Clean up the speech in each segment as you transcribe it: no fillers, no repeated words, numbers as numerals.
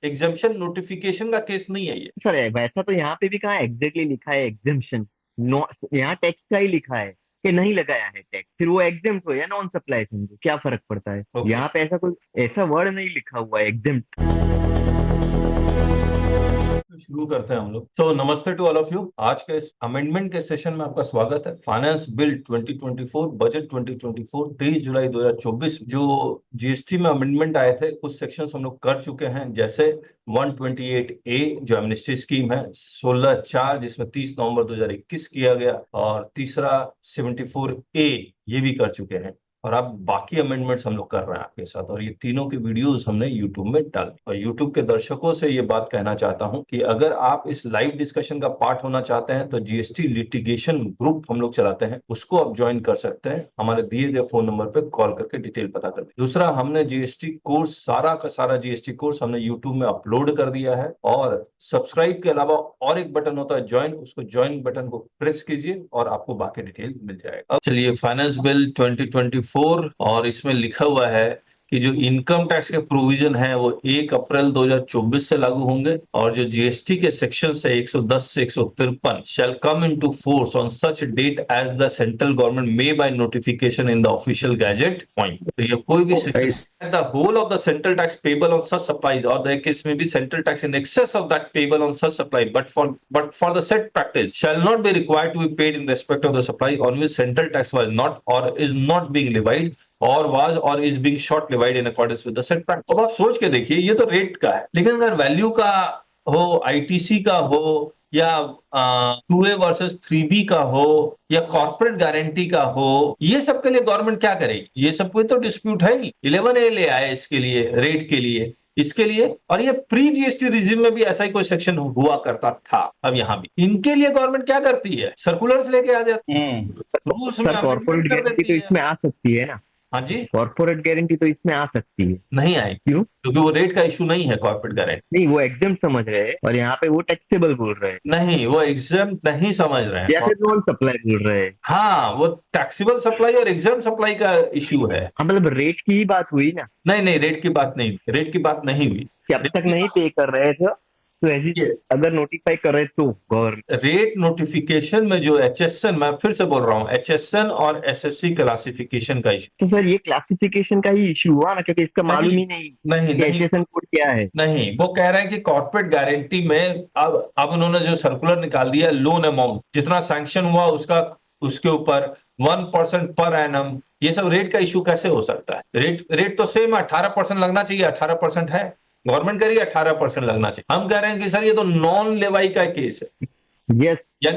एग्जामिशन notification का case नहीं है ये। सर वैसा तो यहाँ पे भी कहाँ एग्जैक्टली लिखा है एग्जेम्पशन। नो, यहाँ टैक्स का ही लिखा है कि नहीं लगाया है टैक्स, फिर वो एग्जेम्प्ट हो या नॉन सप्लाई समझो, क्या फर्क पड़ता है? ओके, यहाँ पे ऐसा कोई ऐसा वर्ड नहीं लिखा हुआ है एग्जेम्प्ट। तो शुरू करते हैं हम लोग। तो नमस्ते टू ऑल ऑफ यू। आज के इस अमेंडमेंट के सेशन में आपका स्वागत है। फाइनेंस बिल 2024, बजट 2024, 23 जुलाई 2024 जो जीएसटी में अमेंडमेंट आए थे, कुछ सेक्शंस हम लोग कर चुके हैं, जैसे 128A जो एमनेस्टी स्कीम है, 16(4) जिसमें 30 नवंबर 2021 किया गया, और तीसरा 74A ये भी कर चुके हैं। और अब बाकी अमेंडमेंट्स हम लोग कर रहे हैं आपके साथ, और ये तीनों की वीडियोस हमने यूट्यूब में डाल दी। और यूट्यूब के दर्शकों से ये बात कहना चाहता हूं कि अगर आप इस लाइव डिस्कशन का पार्ट होना चाहते हैं तो जीएसटी लिटिगेशन ग्रुप हम लोग चलाते हैं, उसको आप ज्वाइन कर सकते हैं। हमारे दिए गए फोन नंबर पे कॉल करके डिटेल पता कर लें। दूसरा, हमने जीएसटी कोर्स, सारा का सारा जीएसटी कोर्स हमने यूट्यूब में अपलोड कर दिया है। और सब्सक्राइब के अलावा और एक बटन होता है ज्वाइन, उसको ज्वाइन बटन को प्रेस कीजिए और आपको बाकी डिटेल मिल जाएगा। अब चलिए, फाइनेंस बिल 2024, और इसमें लिखा हुआ है कि जो इनकम टैक्स के प्रोविजन है वो 1 अप्रैल 2024 से लागू होंगे, और जो जीएसटी के सेक्शन है 110 से 153 shall come into force on such date as the central government may by notification in the official gazette point. तो ये कोई भी the whole of the central tax payable on such supplies, or the case may be central tax in excess of that payable on such supply, but for the said practice shall not be required to be paid in respect of the supply on which central tax was not or is not being levied, or was or is being short levied in accordance with the said practice। अब आप सोच के देखिए, ये तो rate का है, लेकिन अगर वैल्यू का हो, आईटीसी का हो, या 2A वर्सेस 3B का हो, या कॉर्पोरेट गारंटी का हो, ये सब के लिए गवर्नमेंट क्या करेगी? ये सब कोई तो डिस्प्यूट है नहीं। 11A ले आए इसके लिए, रेट के लिए, इसके लिए। और ये प्री जीएसटी रिजिम में भी ऐसा ही कोई सेक्शन हुआ करता था। अब यहाँ भी इनके लिए गवर्नमेंट क्या करती है? सर्कुलर्स लेके आ जाती है, रूल्स में सर कॉर्पोरेट अमेंडमेंट कर गारंटी तो देती है। इसमें आ सकती है ना? हाँ जी। कॉर्पोरेट गारंटी तो इसमें आ सकती है। नहीं आएगी, क्यों? क्योंकि वो रेट का इशू नहीं है कॉर्पोरेट गारंटी। नहीं, वो एग्जाम समझ रहे हैं और यहाँ पे वो टैक्सेबल बोल रहे हैं, नहीं, वो एग्जाम नहीं समझ रहे या हैं। फिर नॉन सप्लाई बोल रहे हैं। हाँ, वो टैक्सेबल सप्लाई और एग्जाम सप्लाई का इश्यू है। हाँ मतलब रेट की ही बात हुई ना, नहीं नहीं, रेट की बात नहीं, रेट की बात नहीं हुई। कि अब रेट तक की नहीं बात पे कर रहे थे तो ऐसी, ये अगर नोटिफाई कर रहे तो गवर्नमेंट। रेट नोटिफिकेशन में जो एचएसएन, मैं फिर से बोल रहा हूँ, एचएसएन और एसएससी क्लासिफिकेशन का इश्यू। तो सर ये क्लासिफिकेशन का ही इश्यू हुआ ना, क्योंकि इसका मालूम नहीं ही नहीं नहीं कि नहीं एसएसएन कोड क्या है। नहीं, वो कह रहे हैं कि कॉर्पोरेट गारंटी में अब उन्होंने जो सर्कुलर निकाल दिया, लोन अमाउंट जितना सैंक्शन हुआ उसका, उसके ऊपर 1% पर एनम, ये सब रेट का इशू कैसे हो सकता है? रेट रेट तो सेम 18% लगना चाहिए, 18% है, गवर्नमेंट कह रही है 18% लगना चाहिए। हम कह रहे हैं कि सर ये तो नॉन लेवाई का केस है। यस। या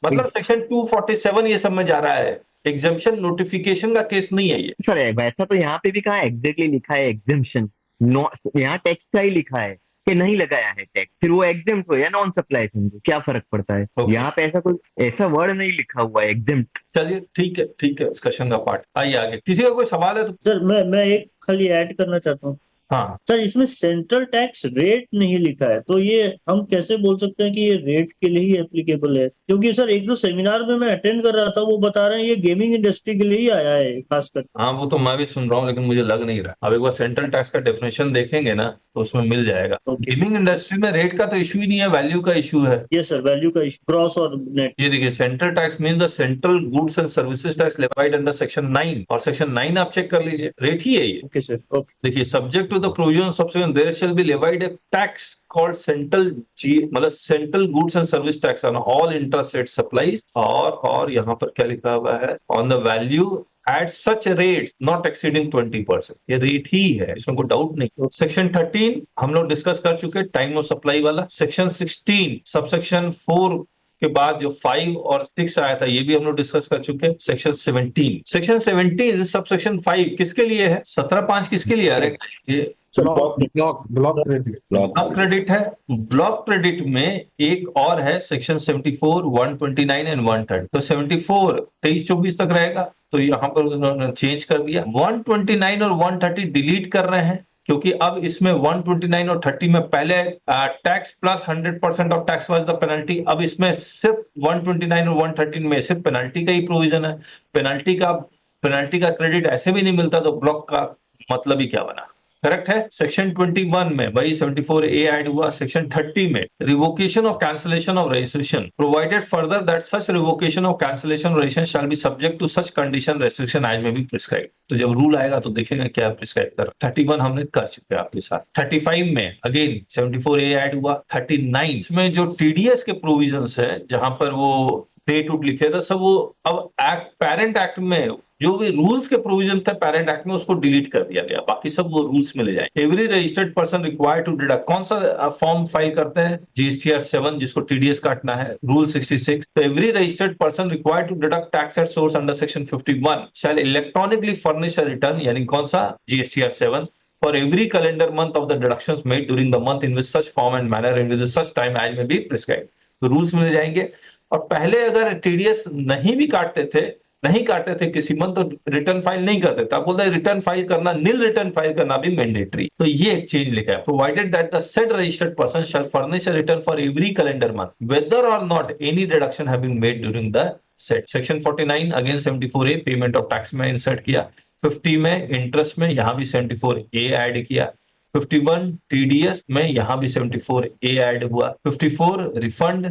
मतलब सेक्शन 247 ये सब में जा रहा है, एग्जामिशन नोटिफिकेशन का केस नहीं है ये। सर वैसा तो यहाँ पे भी कहाँ एग्जैक्टली लिखा है एग्जेम्पशन। नो, यहाँ टैक्स का ही लिखा है कि नहीं लगाया है टैक्स, फिर वो एग्जेम्प्ट हो या नॉन सप्लाई समझो, क्या फर्क पड़ता है? ओके, यहाँ पे ऐसा कोई ऐसा वर्ड नहीं लिखा हुआ है एग्जेम्प्ट। चलिए ठीक है, ठीक है, डिस्कशन का पार्ट। आइए आगे, किसी का कोई सवाल है तो। सर मैं एक खाली ऐड करना चाहता हूँ। हाँ, सर इसमें सेंट्रल टैक्स रेट नहीं लिखा है, तो ये हम कैसे बोल सकते हैं कि ये रेट के लिए ही एप्लीकेबल है? क्योंकि सर एक दो सेमिनार में मैं अटेंड कर रहा था, वो बता रहे हैं ये गेमिंग इंडस्ट्री के लिए ही आया है खासकर। हाँ, वो तो मैं भी सुन रहा हूँ, लेकिन मुझे लग नहीं रहा। अब एक बार सेंट्रल टैक्स का डेफिनेशन देखेंगे ना तो उसमें मिल जाएगा। ओके। गेमिंग इंडस्ट्री में रेट का तो इशू ही नहीं है, वैल्यू का इशू है। ये सर वैल्यू का ग्रॉस और नेट। ये देखिए, central tax mean the central goods and services tax levied under section 9, और सेक्शन 9 आप चेक कर लीजिए, रेट ही है ये। Okay sir, okay. देखिए, subject to the provision subsequent there shall be levied a tax called central G, मतलब central goods and service tax on all intrastate supplies, और यहाँ पर क्या लिखा हुआ है, on the value at such rate not exceeding 20%। ये rate ही है, इसमें कोई डाउट नहीं। सेक्शन 13 हम लोग डिस्कस कर चुके, टाइम ऑफ सप्लाई वाला। सेक्शन 16 सबसेक्शन 4 के बाद जो 5 और 6 आया था, ये भी हम लोग डिस्कस कर चुके। सेक्शन 17 सबसेक्शन 5 किसके लिए है? 17(5) किसके लिए? अरे ये ब्लॉक क्रेडिट। ब्लॉक क्रेडिट है। ब्लॉक क्रेडिट में एक और है सेक्शन 74, 129 एंड 130। तो 74 23-24 तक रहेगा, तो यहाँ पर उन्होंने चेंज कर दिया। 129 और 130 डिलीट कर रहे हैं, क्योंकि अब इसमें 129 और 30 में पहले tax plus 100% of tax was the penalty, अब इसमें सिर्फ 129 और 130 में सिर्फ पेनल्टी का ही प्रोविजन है। पेनल्टी का क्रेडिट ऐसे भी नहीं मिलता, तो ब्लॉक का मतलब ही क्या बना? करेक्ट है। सेक्शन 21 में वही 74A ऐड हुआ। सेक्शन 30 में revocation of cancellation of registration provided further that such revocation of cancellation registration shall be subject to such condition restriction as may be prescribed. तो जब रूल आएगा तो देखेंगे क्या प्रिस्क्राइब कर। 31 हमने कर चुके हैं आपके साथ। 35 में अगेन 74A ऐड हुआ। 39 में जो TDS के प्रोविजंस है जहां पर वो डेट उट लिखे थे सब वो अब एक्ट पेरेंट एक्ट में जो भी रूल्स के प्रोविजन थे पेरेंट एक्ट में उसको डिलीट कर दिया गया। बाकी सब वो रूल्स में ले जाए। Every registered person required to deduct कौन सा फॉर्म फाइल करते हैं GSTR 7 जिसको TDS काटना है। रूल 66 तो every registered person required to deduct tax at source under section 51 shall electronically furnish a return यानी कौन सा GSTR 7 for every calendar month of the deductions made during the month in which such form and manner and with such time as may be prescribed। तो rules में ले जाएंगे। और पहले अगर TDS नहीं भी काटते थे किसी मंथ तो रिटर्न फाइल नहीं करते थे। अब बोलते हैं रिटर्न फाइल करना नील रिटर्न फाइल करना भी मैंडेटरी। तो ये एक चेंज लिखा है। Provided that the said registered person shall furnish a return for every calendar month whether or not any deduction have been made during the set. Section 49 again 74A payment of tax में insert किया। 50 में interest में यहां भी 74A add किया। 51 TDS में यहां भी 74A ऐड हुआ। 54 रिफंड।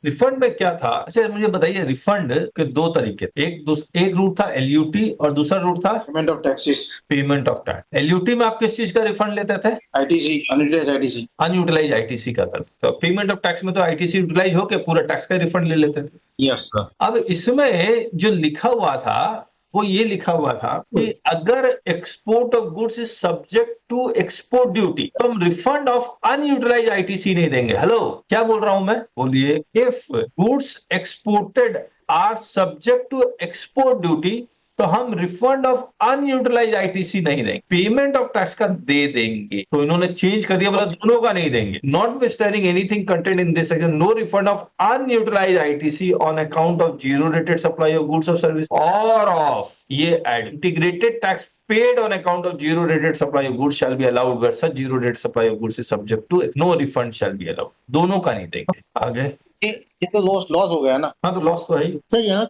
रिफंड में क्या था? अच्छा मुझे बताइए रिफंड के दो तरीके थे। एक रूट था LUT और दूसरा रूट था payment of taxes. Payment of tax. LUT में आप किस चीज का रिफंड लेते थे? ITC unutilised ITC। Unutilise ITC का था। तो पेमेंट ऑफ टैक्स में तो ITC यूटिलाइज होकर पूरा टैक्स का रिफंड ले लेते थे। Yes sir. अब इसमें जो लिखा हुआ था वो ये लिखा हुआ था कि अगर export of goods is subject to export duty तो हम रिफंड ऑफ अनयूटिलाइज ITC नहीं देंगे। हेलो क्या बोल रहा हूं मैं? बोलिए। If goods exported are subject to export duty तो हम रिफंड ऑफ अनयूटिलाइज ITC नहीं देंगे, पेमेंट ऑफ टैक्स का दे देंगे। तो इन्होंने चेंज कर दिया, मतलब दोनों का नहीं देंगे। Notwithstanding anything content in this section no refund of unutilised ITC on account of zero rated supply of goods of service और ऑफ ये एड integrated tax paid on account of zero rated supply of goods shall be allowed where such zero rated supply of goods is subject to no refund shall be allowed। दोनों का नहीं देंगे। आगे ये तो लॉस हो गया ना। हाँ तो लॉस तो है ही। सर यहाँ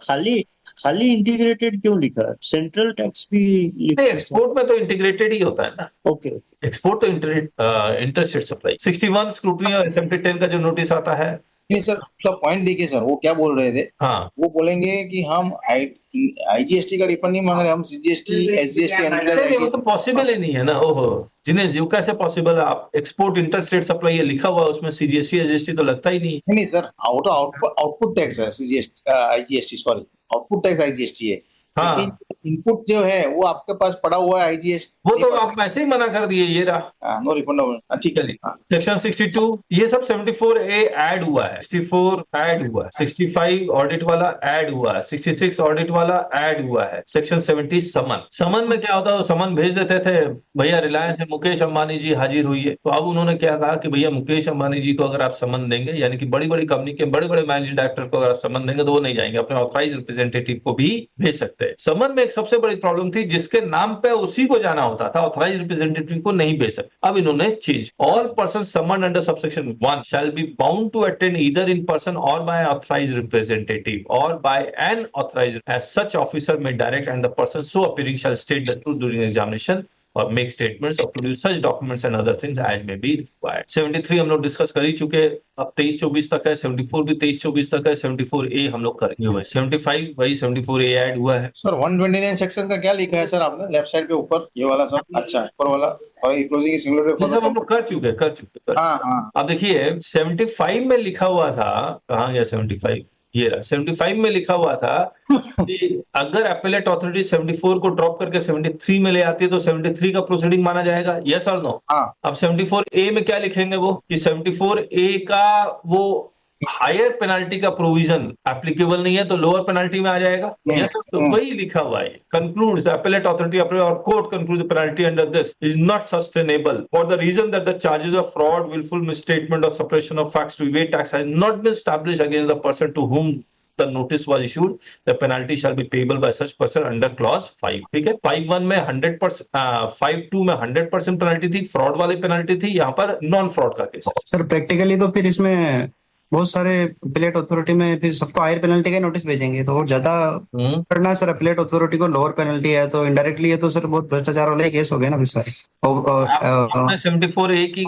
खाली इंटीग्रेटेड क्यों लिखा है? सेंट्रल टैक्स भी लिखा है। एक्सपोर्ट में तो इंटीग्रेटेड ही होता है ना। ओके एक्सपोर्ट तो इंटरस्टेट सप्लाई। 61 स्क्रूटनी और SMT 10 का जो नोटिस आता है। नहीं सर उसका पॉइंट देखिए सर वो क्या बोल रहे थे। हाँ वो बोलेंगे कि हम IGST का रिफंड नहीं मांग रहे, हम CGST SGST नहीं, वो तो पॉसिबल ही नहीं है ना। ओहो जिन्हें जीव कैसे पॉसिबल है? आप एक्सपोर्ट इंटरस्टेट सप्लाई ये लिखा हुआ है उसमें CGST SGST तो लगता ही नहीं। नहीं सर आउटपुट टैक्स है IGST sorry output tax IGST है। हाँ। लेकिन इनपुट जो है वो आपके पास पड़ा हुआ है IGST वो तो आप ऐसे ही मना कर दिए। ये रहा नो रिफंड। ठीक है। सेक्शन 62 ये सब 74A ऐड हुआ है। 64 ऐड हुआ है। 65 ऑडिट वाला ऐड हुआ है। 66 ऑडिट वाला ऐड हुआ है। सेक्शन 70 समन में क्या होता है? समन भेज देते थे भैया रिलायंस से मुकेश अंबानी जी हाजिर हुई है। तो अब उन्होंने क्या कहा कि भैया मुकेश अंबानी जी को अगर आप समन देंगे यानी कि बड़ी बड़ी कंपनी के बड़े बड़े मैनेजिंग डायरेक्टर को अगर आप समन देंगे तो वो नहीं जाएंगे, अपने ऑथराइज रिप्रेजेंटेटिव को भी भेज सकते हैं। समन में एक सबसे बड़ी प्रॉब्लम थी जिसके नाम पे उसी को जाना होता था, ऑथराइज रिप्रेजेंटेटिव को नहीं भेज सकते। अब इन्होंने change all person summon under subsection 1 shall be bound to attend either in person or by authorise representative or by an authorise as such officer may direct and the person so appearing shall state the truth during examination or make statements or produce such documents and other things as may be required. 73 हम लोग discuss कर ही चुके। अब 23-24 तक है। 74 भी 23-24 तक है। 74A हम लोग करेंगे। 75 वही 74A ऐड हुआ है। सर 129 सेक्शन का क्या लिखा है सर आपने लेफ्ट साइड पे ऊपर ये वाला सब? अच्छा है ऊपर वाला और क्लोजिंग सिंगुलर ये सब हम लोग कर चुके। हाँ। अब देखिए 75 में लिखा हुआ था, कहाँ गया 75? ये रहा। 75 में लिखा हुआ था कि अगर अपीलेट अथॉरिटी 74 को ड्रॉप करके 73 में ले आती है तो 73 का प्रोसीडिंग माना जाएगा। यस और नो? हाँ। अब 74A में क्या लिखेंगे वो कि 74A का वो हायर पेनाल्टी का प्रोविजन एप्लीकेबल नहीं है तो लोअर पेनाल्टी में आ जाएगा। यस तो वही लिखा हुआ है। कंक्लूड्स appellate authority और court concludes the penalty under this is not sustainable for the reason that the charges of fraud, willful misstatement or suppression of facts to evade tax has not been established against the person to whom the notice was issued, the penalty shall be payable by such person under clause 5। ठीक है। 5(1) में 100%, 5(2) में 100% penalty थी, fraud वाली penalty थी, यहाँ पर non fraud का केस। सर प्रैक्टिकली तो फिर इसमें बहुत सारे अपीलेट अथॉरिटी में फिर सबको हायर पेनल्टी का नोटिस भेजेंगे, तो और ज्यादा करना है सर। अपीलेट अथॉरिटी को लोअर पेनल्टी है, तो इनडायरेक्टली ये तो सर बहुत भ्रष्टाचार वाले केस हो गए ना फिर सारे। आपने 74A की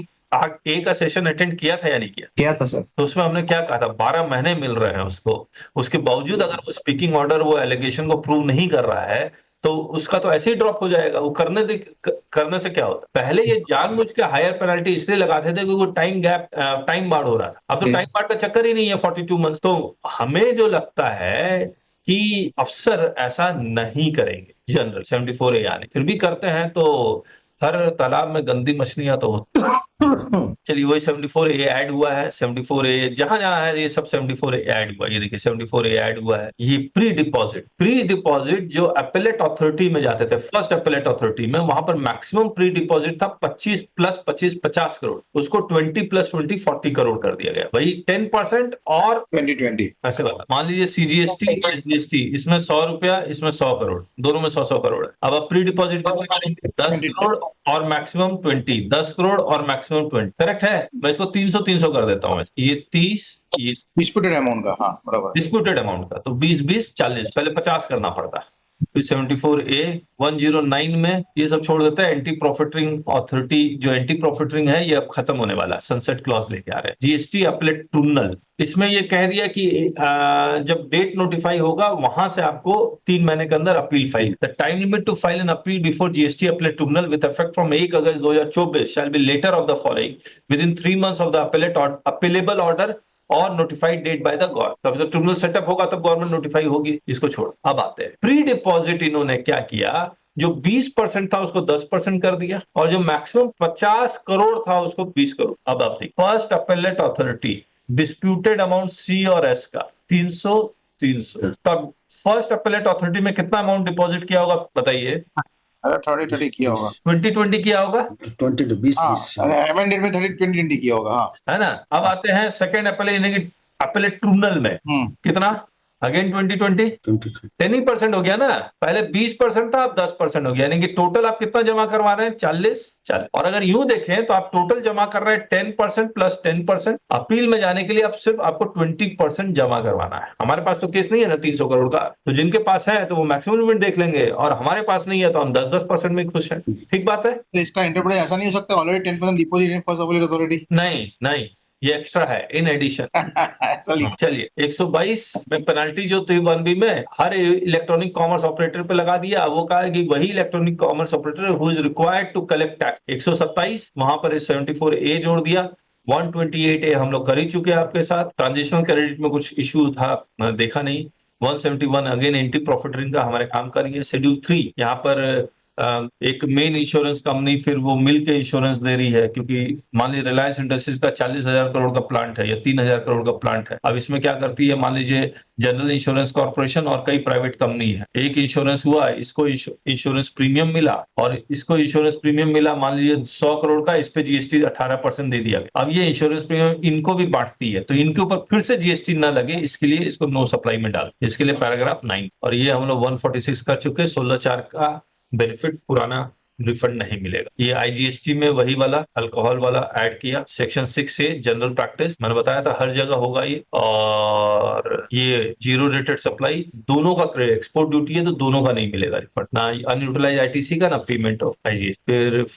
ए का सेशन अटेंड किया था या नहीं किया? किया था सर। तो उसमें हमने क्या कहा था, 12 महीने मिल रहे हैं उसको, उसके बावजूद अगर वो स्पीकिंग ऑर्डर वो एलिगेशन को प्रूव नहीं कर रहा है तो उसका तो ऐसे ही ड्रॉप हो जाएगा। वो करने से क्या होता है, पहले ये जानबूझ के हायर पेनल्टी इसलिए लगाते थे क्योंकि टाइम बाढ़ हो रहा था। अब तो टाइम बाढ़ का चक्कर ही नहीं है 42 मंथ। तो हमें जो लगता है कि अफसर ऐसा नहीं करेंगे जनरल 74A आने, फिर भी करते हैं तो हर तालाब में गंदी मछलियां तो होती। चलिए वही 74A ऐड हुआ है। 74A जहां जहां है ये सब 74A ऐड हुआ। ये देखिए 74A ऐड हुआ है। ये प्री डिपॉजिट जो अपीलेट अथॉरिटी में जाते थे, फर्स्ट अपीलेट अथॉरिटी में, वहां पर मैक्सिमम प्री डिपॉजिट था 25 प्लस 25 50 करोड़, उसको 20 प्लस 20 40 करोड़ कर दिया गया। वही 10% और 2020 ऐसे वाला। मान लीजिए CGST SGST, इसमें 100 रुपया, इसमें 100 करोड़, दोनों में 100 करोड़ है। अब आप प्री डिपॉजिट 10 करोड़ और मैक्सिमम 20, 10 करोड़ और मैक्सिमम 20, करेक्ट है? मैं इसको 300 कर देता हूँ। ये 30, ये डिस्प्यूटेड अमाउंट का, हाँ बराबर। डिस्प्यूटेड अमाउंट का, तो 20 20 40, पहले 50 करना पड़ता है। फिर 74A 109 में ये सब छोड़ देता है। एंटी प्रॉफिटरिंग अथॉरिटी, जो एंटी प्रॉफिटरिंग है ये अब खत्म होने वाला है, सनसेट क्लॉज लेके आ रहे हैं। GST अपीलेट ट्रिब्यूनल, इसमें ये कह दिया कि जब डेट नोटिफाई होगा वहां से आपको 3 महीने के अंदर appeal file. The time limit to file an appeal before GST appellate tribunal with effect from 1 August 2024 shall be later of the following within 3 months of the appealable order or notified date by the government. तब जब tribunal setup होगा तब government notify होगी। इसको छोड़, अब आते हैं प्री डिपॉजिट। इन्होंने क्या किया, जो 20% था उसको 10% कर दिया और जो मैक्सिमम 50 करोड़ था उसको 20 करोड़। अब आप देखिए, first appellate authority disputed amount C और S का 300। तब फर्स्ट अपीलेट अथॉरिटी में कितना अमाउंट डिपॉजिट किया होगा बताइए? अगर 30 किया होगा, 20 किया होगा, 20 to 20 हाँ अमेंडेड में 20 किया होगा, हाँ है ना? अब आते हैं सेकेंड अपीलेट ट्रिब्यूनल में कितना, अगेन 20 10% हो गया ना। पहले 20% था, अब 10% हो गया, यानी कि टोटल आप कितना जमा करवा रहे हैं? 40। और अगर यूं देखें तो आप टोटल जमा कर रहे हैं 10% प्लस 10%। अपील में जाने के लिए आप सिर्फ आपको 20% जमा करवाना है। हमारे पास तो केस नहीं है ना 300 करोड़ का, तो जिनके पास है तो वो मैक्सिमम लिमिट देख लेंगे, और हमारे पास नहीं है तो हम 10% में खुश हैं। ठीक बात है? तो इसका इंटरप्रेट ऐसा नहीं हो सकता already 10% deposit in first appellate authority? नहीं, ये एक्स्ट्रा है, इन एडिशन। ऐसा लिखा। चलिए 122 में पेनल्टी जो थी 1B में हर इलेक्ट्रॉनिक कॉमर्स ऑपरेटर पे लगा दिया। वो कहा कि वही electronic commerce operator who is required to collect tax. 127 वहां पर 74A जोड़ दिया। 128A हम लोग कर ही चुके हैं आपके साथ। ट्रांजिशनल क्रेडिट में कुछ इश्यू था, मैंने देखा नहीं। 171 अगेन एंटी प्रॉफिटरिंग का हमारे काम का रही है। शेड्यूल 3 यहाँ पर एक मेन इंश्योरेंस कंपनी फिर वो मिल के इंश्योरेंस दे रही है, क्योंकि मान लीजिए रिलायंस इंडस्ट्रीज का 40,000 करोड़ का प्लांट है या 3,000 करोड़ का प्लांट है। अब इसमें क्या करती है, मान लीजिए जनरल इंश्योरेंस कॉर्पोरेशन और कई प्राइवेट कंपनी है। एक इंश्योरेंस हुआ, इसको इंश्योरेंस प्रीमियम मिला और इसको इंश्योरेंस प्रीमियम मिला मान लीजिए 100 करोड़ का, इस पे GST 18% दे दिया गया। अब ये इंश्योरेंस प्रीमियम इनको भी बांटती है, तो इनके ऊपर फिर से GST ना लगे इसके लिए इसको नो सप्लाई में डाल, इसके लिए पैराग्राफ 9। और ये हम लोग 146 कर चुके। 16(4) का बेनिफिट पुराना रिफंड नहीं मिलेगा। ये IGST में वही वाला अल्कोहल वाला ऐड किया। सेक्शन 6 से जनरल प्रैक्टिस मैंने बताया था हर जगह होगा ये। और ये जीरो रेटेड सप्लाई दोनों का क्रेडिट, एक्सपोर्ट ड्यूटी है तो दोनों का नहीं मिलेगा रिफंड, ना अनयूटिलाइज ITC का ना पेमेंट ऑफ IGST।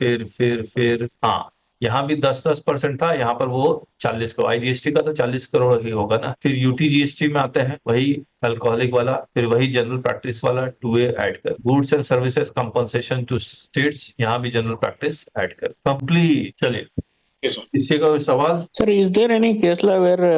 फिर हाँ, यहाँ भी 10% था, यहाँ पर वो 40 करोड़। IGST का तो 40 करोड़ ही होगा ना। फिर UTGST में आते हैं, वही अल्कोहलिक वाला, फिर वही जनरल प्रैक्टिस वाला 2A ऐड कर। Goods and services compensation to states, यहाँ भी जनरल प्रैक्टिस ऐड कर। कंप्लीट। चलिए इससे का सवाल? Sir, is there any case law where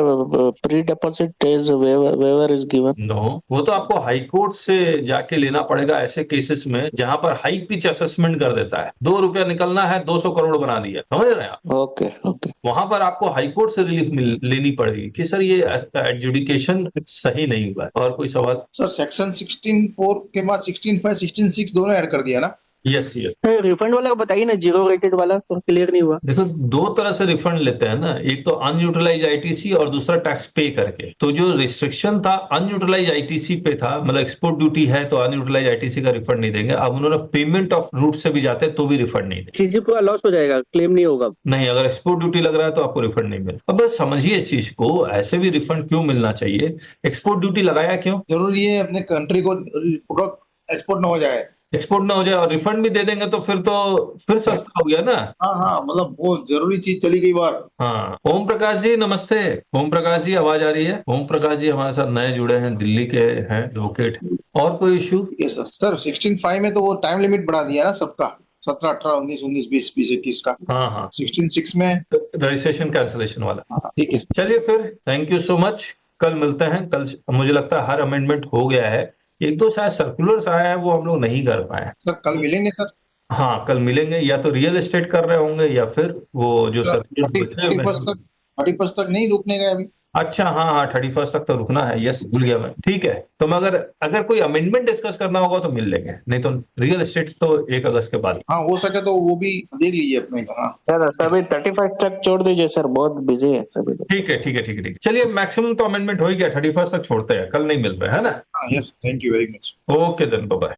pre-deposit is waiver is given? No, वो तो आपको हाई कोर्ट से जाके लेना पड़ेगा ऐसे केसेस में जहां पर हाई पिच असेसमेंट कर देता है। 2 रुपया निकलना है, 200 करोड़ बना दिया, समझ रहे हैं आप? Okay, okay. वहां पर आपको हाई कोर्ट से रिलीफ लेनी पड़ेगी कि सर ये एडजुडिकेशन सही नहीं हुआ है। और कोई सवाल? सर सेक्शन 16(4) के बाद 16(5) 16(6) दोनों ऐड कर दिया ना? Yes yes. रिफंड वाला बताइए ना, जीरो रेटेड वाला तो क्लियर नहीं हुआ। देखो दो तरह से रिफंड लेते हैं ना, एक तो अनयूटिलाइज आईटीसी और दूसरा टैक्स पे करके। तो जो रिस्ट्रिक्शन था अनयूटिलाइज आईटीसी पे था, मतलब एक्सपोर्ट ड्यूटी है तो अनयूटिलाइज आईटीसी का रिफंड नहीं देंगे। अब उन्होंने पेमेंट ऑफ रूट से भी जाते हैं तो भी रिफंड नहीं देंगे। चीजें पूरा लॉस हो जाएगा, क्लेम नहीं होगा। नहीं, अगर एक्सपोर्ट ड्यूटी लग रहा है तो आपको रिफंड नहीं मिलेगा। अब बस समझिए इस चीज को, ऐसे भी रिफंड क्यों मिलना चाहिए? एक्सपोर्ट ड्यूटी लगाया क्यों? जरूरी है अपने कंट्री को प्रोडक्ट एक्सपोर्ट ना हो जाए। एक्सपोर्ट ना हो जाए और रिफंड भी दे देंगे तो फिर सस्ता हो गया ना। हाँ हाँ, मतलब वो जरूरी चीज चली गई बार। हाँ, ओम प्रकाश जी नमस्ते। ओम प्रकाश जी आवाज आ रही है? ओम प्रकाश जी हमारे साथ नए जुड़े हैं, दिल्ली के हैं एडवोकेट। और कोई इशू? ठीक है सर। सर 16(5) में तो वो टाइम लिमिट बढ़ा दिया ना सबका, 17, 18, 19, 19, 20, 20, 21 का। हाँ हाँ, 16(6) में। रजिस्ट्रेशन कैंसिलेशन वाला। हाँ, ठीक है। चलिए फिर, थैंक यू सो मच। कल मिलते हैं। कल मुझे लगता है हर अमेंडमेंट हो गया है। एक दो शायद सर्कुलर्स आया है वो हम लोग नहीं कर पाए। सर कल मिलेंगे सर। हाँ कल मिलेंगे, या तो रियल एस्टेट कर रहे होंगे या फिर वो जो सर्कुलर्स बचे हुए 31 हैं। तक, 31 तक नहीं रुकने गए अभी। अच्छा हाँ हाँ, 31 तक तो रुकना है। यस, भूल गया मैं। ठीक है, तो मैं अगर कोई अमेंडमेंट डिस्कस करना होगा तो मिल लेंगे, नहीं तो रियल एस्टेट तो 1 अगस्त के बाद। हाँ, हो सके तो वो भी देख लीजिए अपने। हाँ सर सभी 35 तक छोड़ दीजिए सर, बहुत बिजी है सभी लोग। ठीक है ठीक है ठीक है ठीक है। चलिए मैक्सिमम तो अमेंडमेंट हो ही गया, 31 तक छोड़ते हैं, कल नहीं मिल पाए, है ना? हाँ, yes, thank you very much. Okay then, bye bye.